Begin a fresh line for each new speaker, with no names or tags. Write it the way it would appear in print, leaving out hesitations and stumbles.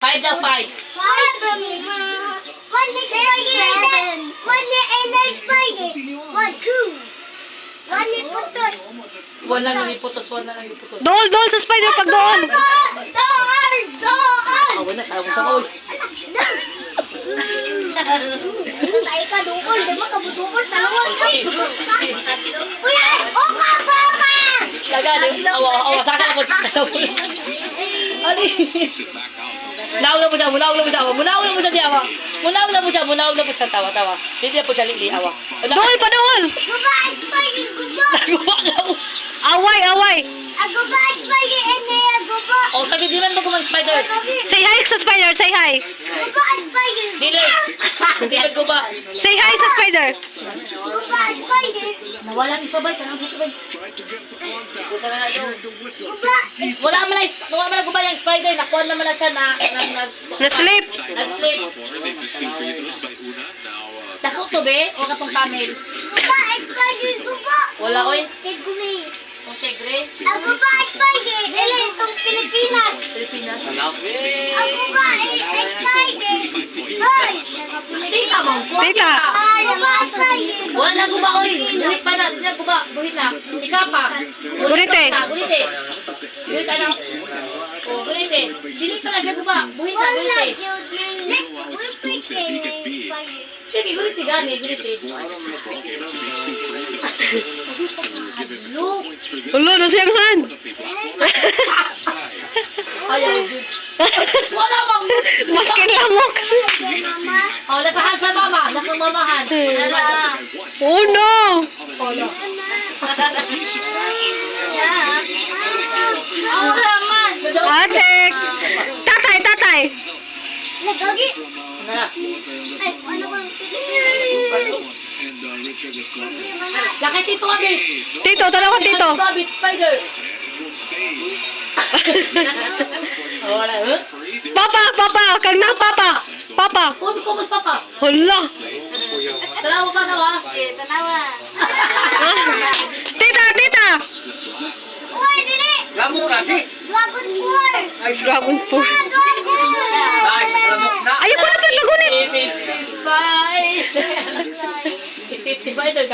Five na five.
One is spider. One is spider. One, two. One is putos.
One lang nagiputos, one lang nagiputos.
Dool sa spider pag doon.
Ah, wala, tawag sa ko.
Tayo ka dukol, di ba kabudukol? Talawag ka. Kuya, oka!
Laga, awa, saka ako. Ali. Munaw mo siya, tawa. Hindi na po siya awa.
Dool pa dool.
Guba, spider, guba.
Away.
Guba, spider, guba.
Oh, sakit di man magumang spider.
Say hi sa spider, say hi.
Guba, spider.
Dili. Hindi magguba.
Say hi sa spider.
Guba, spider.
Nawalan isa ba? Tanong dito ba? Kusa na ito.
Guba.
Wala man na guba yung spider. Nakuha naman na siya
Na-sleep.
nag-sleep. Dako to be? O katong camel?
Guba, spider, guba.
Wala oy.
Tigumi.
Okay, gray.
Guba, spider. Dili, itong Pilipinas.
Pilipinas.
Guba, spider. Hoy.
Tita mo.
Tita.
Guba, spider.
Wala na guba oy. Buhit pa na. Hindi na guba. Buhit na. Ika pa.
Gurite.
Gurite. Buhit ano? O, gurite. Dili pa na siya guba. Buhit na,
Wala,
gurite. Sige, gurite gani. Gurite. Look.
Ulo, no siyang hand.
Ayaw. Wala mang.
Maskin lamok.
Oh, nasa hand sa mama. Nasa mama hand.
Oh no.
Wala.
Ang laman.
Atek. Tatay.
Nagagi.
Na.
Ay, ano bang?
Laki tito kami.
Tito, tanaw ka tito.
Rabbit spider. Oh, wala. Huh?
Papa, kag na papa.
Oh, kumus papa.
Hala.
Tanawa pa sa wa.
Tanawa.
Tita.
Uy, dili.
Lamok ka, di.
Dragon Force.
Dragon fruit.
Ay, lamok na.
Ayoko na pa magunit.
It's spider. It's spider.